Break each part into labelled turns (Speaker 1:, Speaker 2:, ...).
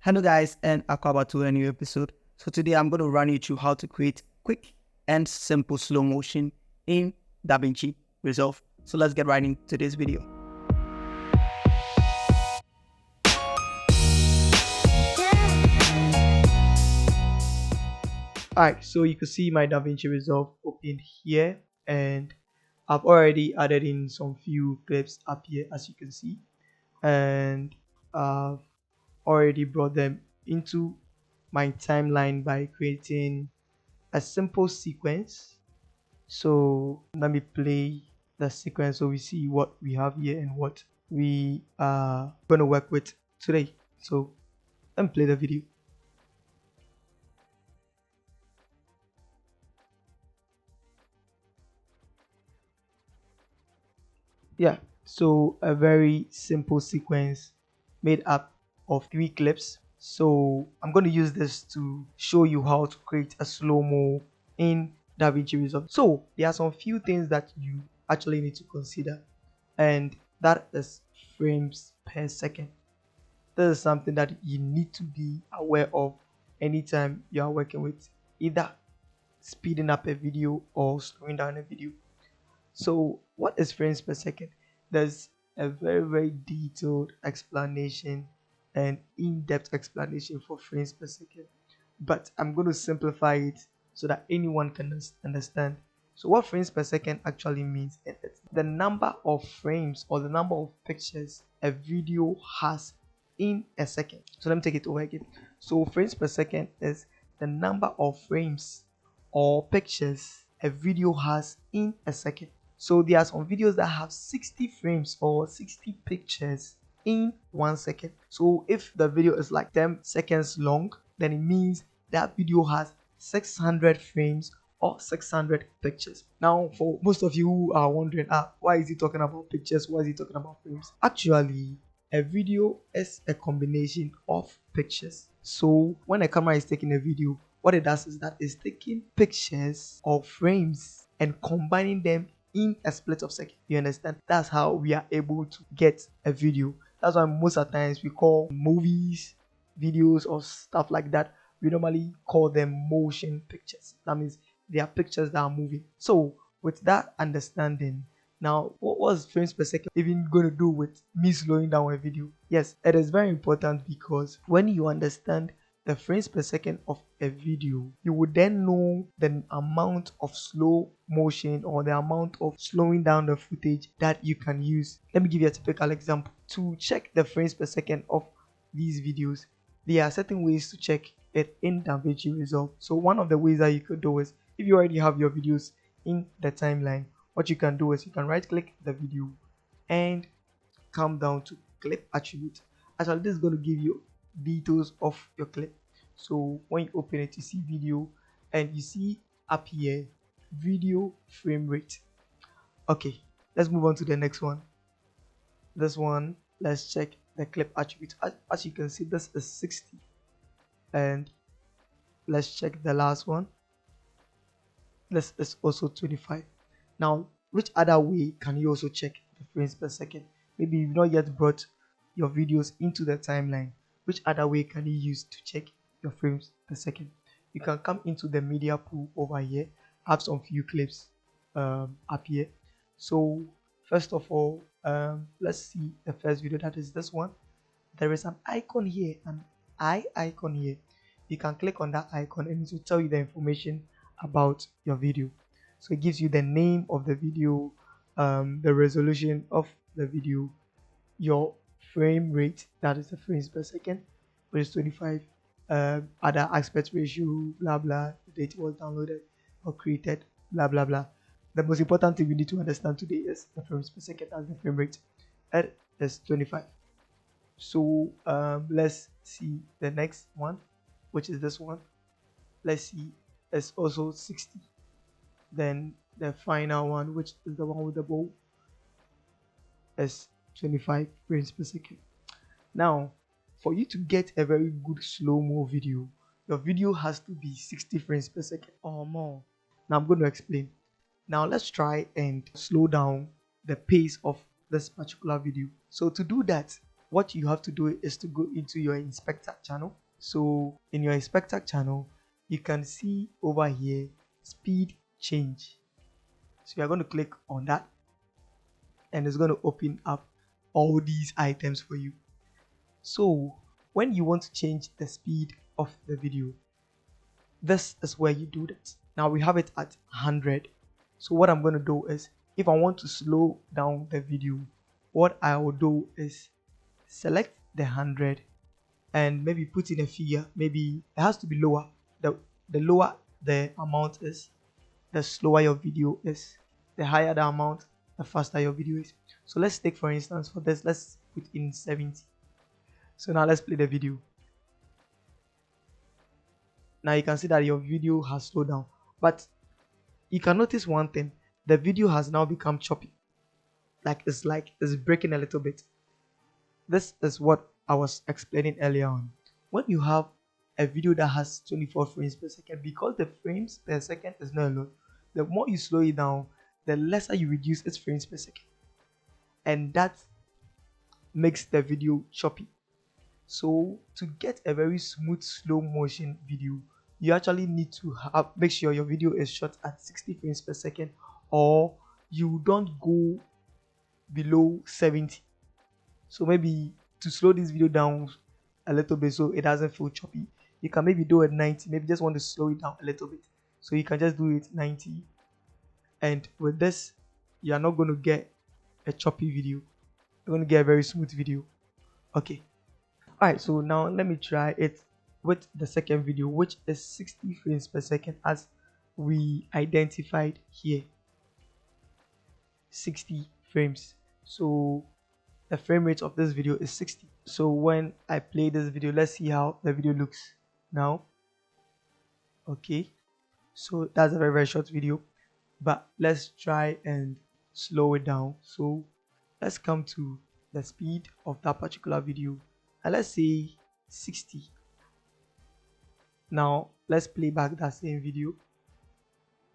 Speaker 1: Hello guys, and welcome to a new episode. So today I'm going to run you through how to create quick and simple slow motion in DaVinci Resolve. So let's get right into this video. Alright, so you can see my DaVinci Resolve opened here, and I've already added in some few clips up here, as you can see, and I've already brought them into my timeline by creating a simple sequence. So let me play the sequence so we see what we have here and what we are going to work with today. So let me play the video. Yeah, so a very simple sequence made up of 3 clips. So I'm going to use this to show you how to create a slow-mo in DaVinci Resolve. So there are some few things that you actually need to consider, and that is frames per second. This is something that you need to be aware of anytime you are working with either speeding up a video or slowing down a video. So what is frames per second? There's a very detailed explanation and in-depth explanation for frames per second, but I'm going to simplify it so that anyone can understand. So what frames per second actually means is the number of frames or the number of pictures a video has in a second. So let me take it over again. So frames per second is the number of frames or pictures a video has in a second. So there are some videos that have 60 frames or 60 pictures in 1 second. So if the video is like 10 seconds long, then it means that video has 600 frames or 600 pictures. Now, for most of you who are wondering, why is he talking about pictures? Why is he talking about frames? Actually, a video is a combination of pictures. So when a camera is taking a video, what it does is that it's taking pictures of frames and combining them in a split of second. You understand? That's how we are able to get a video. That's why most of the times we call movies, videos, or stuff like that, we normally call them motion pictures. That means they are pictures that are moving. So with that understanding, now what was frames per second even going to do with me slowing down a video? Yes, it is very important, because when you understand the frames per second of a video, you would then know the amount of slow motion or the amount of slowing down the footage that you can use. Let me give you a typical example. To check the frames per second of these videos, there are certain ways to check it in DaVinci Resolve. So one of the ways that you could do is, if you already have your videos in the timeline, what you can do is you can right click the video and come down to clip attribute. Actually, this is going to give you details of your clip. So when you open it, you see video, and you see up here video frame rate. Okay, let's move on to the next one. This one, let's check the clip attribute. As you can see, this is 60, and let's check the last one. This is also 25. Now, which other way can you also check the frames per second? Maybe you've not yet brought your videos into the timeline. Which other way can you use to check your frames per second? You can come into the media pool over here. I have some few clips up here. So first of all, let's see the first video. That is this one. There is an icon here, an eye icon here. You can click on that icon and it will tell you the information about your video. So it gives you the name of the video, the resolution of the video, your frame rate, that is the frames per second, which is 25, other aspect ratio, blah blah, the date was downloaded or created, blah blah blah. The most important thing we need to understand today is the frames per second as the frame rate. That is 25. So let's see the next one, which is this one. Let's see, it's also 60. Then the final one, which is the one with the bow, is 25 frames per second. Now, for you to get a very good slow-mo video, your video has to be 60 frames per second or more. Now I'm going to explain. Now let's try and slow down the pace of this particular video. So to do that, what you have to do is to go into your inspector channel. So in your inspector channel, you can see over here speed change. So you are going to click on that, and it's going to open up all these items for you. So when you want to change the speed of the video, this is where you do that. Now we have it at 100. So what I'm going to do is, if I want to slow down the video, what I will do is select the 100 and maybe put in a figure. Maybe it has to be lower. The lower the amount is, the slower your video is. The higher the amount, the faster your video is. So let's take, for instance, for this, let's put in 70. So now let's play the video. Now you can see that your video has slowed down, but you can notice one thing: the video has now become choppy, like it's breaking a little bit. This is what I was explaining earlier on. When you have a video that has 24 frames per second, because the frames per second is not a lot, the more you slow it down, the lesser you reduce its frames per second, and that makes the video choppy. So to get a very smooth slow motion video, you actually need to make sure your video is shot at 60 frames per second, or you don't go below 70. So maybe to slow this video down a little bit so it doesn't feel choppy, you can maybe do it 90. Maybe just want to slow it down a little bit, so you can just do it 90, and with this you are not going to get a choppy video. You're going to get a very smooth video. Okay. Alright, so now let me try it with the second video, which is 60 frames per second, as we identified here. 60 frames. So the frame rate of this video is 60. So when I play this video, let's see how the video looks now. Okay, so that's a very short video, but let's try and slow it down. So let's come to the speed of that particular video, and let's say 60. Now let's play back that same video.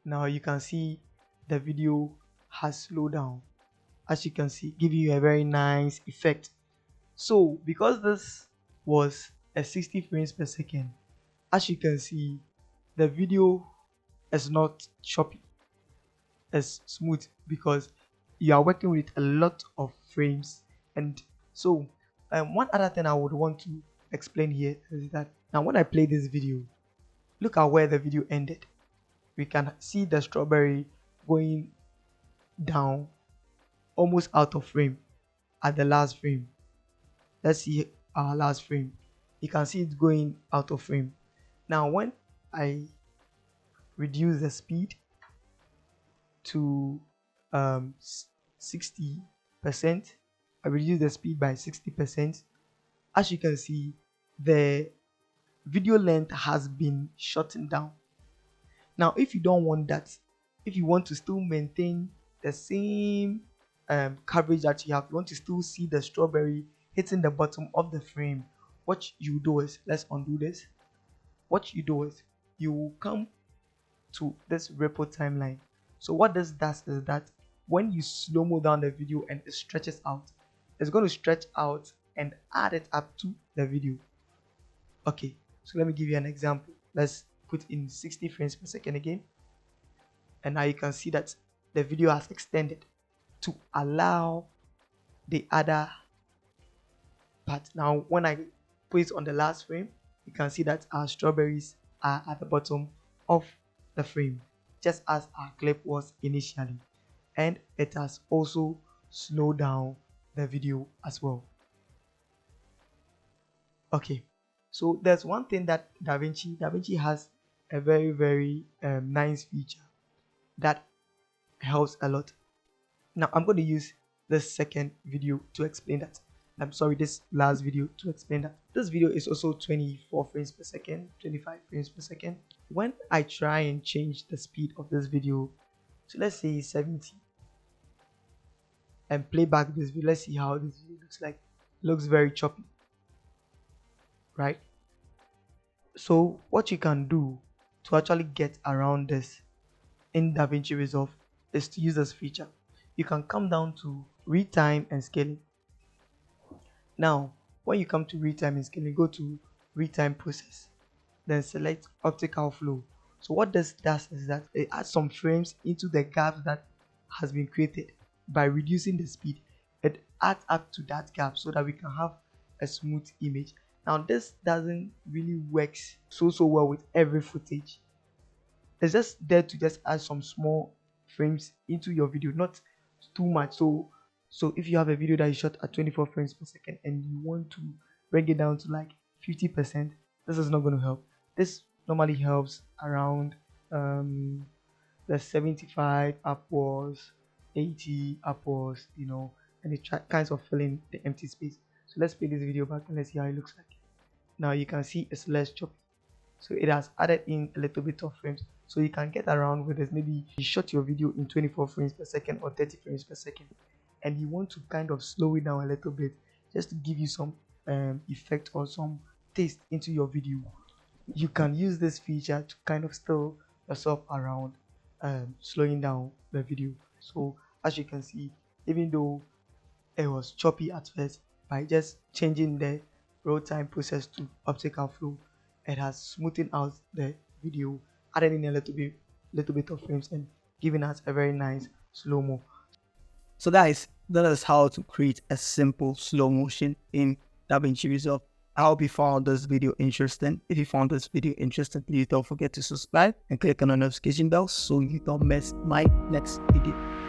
Speaker 1: Now you can see the video has slowed down, as you can see, giving you a very nice effect. So because this was a 60 frames per second, as you can see, the video is not choppy, it's smooth, because you are working with a lot of frames. And so one other thing I would want to explain here is that now when I play this video, look at where the video ended. We can see the strawberry going down almost out of frame at the last frame. Let's see our last frame. You can see it going out of frame. Now when I reduce the speed to 60%, I reduce the speed by 60%. As you can see, the video length has been shortened down. Now if you don't want that, if you want to still maintain the same coverage that you have, you want to still see the strawberry hitting the bottom of the frame, what you do is, let's undo this. What you do is, you will come to this ripple timeline. So what this does is that when you slow mo down the video and it stretches out, it's going to stretch out and add it up to the video. Okay, so let me give you an example. Let's put in 60 frames per second again, and now you can see that the video has extended to allow the other part. Now when I put it on the last frame, you can see that our strawberries are at the bottom of the frame, just as our clip was initially, and it has also slowed down the video as well. Okay, so there's one thing that DaVinci has a very nice feature that helps a lot. Now I'm going to use this second video to explain that. I'm sorry, this last video to explain that. This video is also 24 frames per second, 25 frames per second. When I try and change the speed of this video to, let's say, 70, and play back this video, let's see how this video looks like. It looks very choppy, right? So what you can do to actually get around this in DaVinci Resolve is to use this feature. You can come down to retime and scaling. Now, when you come to retiming, can you go to retime process, then select optical flow. So what this does is that it adds some frames into the gap that has been created by reducing the speed. It adds up to that gap so that we can have a smooth image. Now this doesn't really work so well with every footage. It's just there to just add some small frames into your video, not too much. So if you have a video that is shot at 24 frames per second and you want to bring it down to like 50%, this is not going to help. This normally helps around the 75 upwards, 80 upwards, and it kinds of filling the empty space. So let's play this video back and let's see how it looks like. Now you can see it's less choppy, so it has added in a little bit of frames, so you can get around with this. Maybe you shot your video in 24 frames per second or 30 frames per second, and you want to kind of slow it down a little bit just to give you some effect or some taste into your video. You can use this feature to kind of stir yourself around, slowing down the video. So as you can see, even though it was choppy at first, by just changing the real time process to optical flow, it has smoothened out the video, added in a little bit of frames and giving us a very nice slow-mo. So guys, that is how to create a simple slow motion in DaVinci Resolve. I hope you found this video interesting. If you found this video interesting, please don't forget to subscribe and click on the notification bell so you don't miss my next video.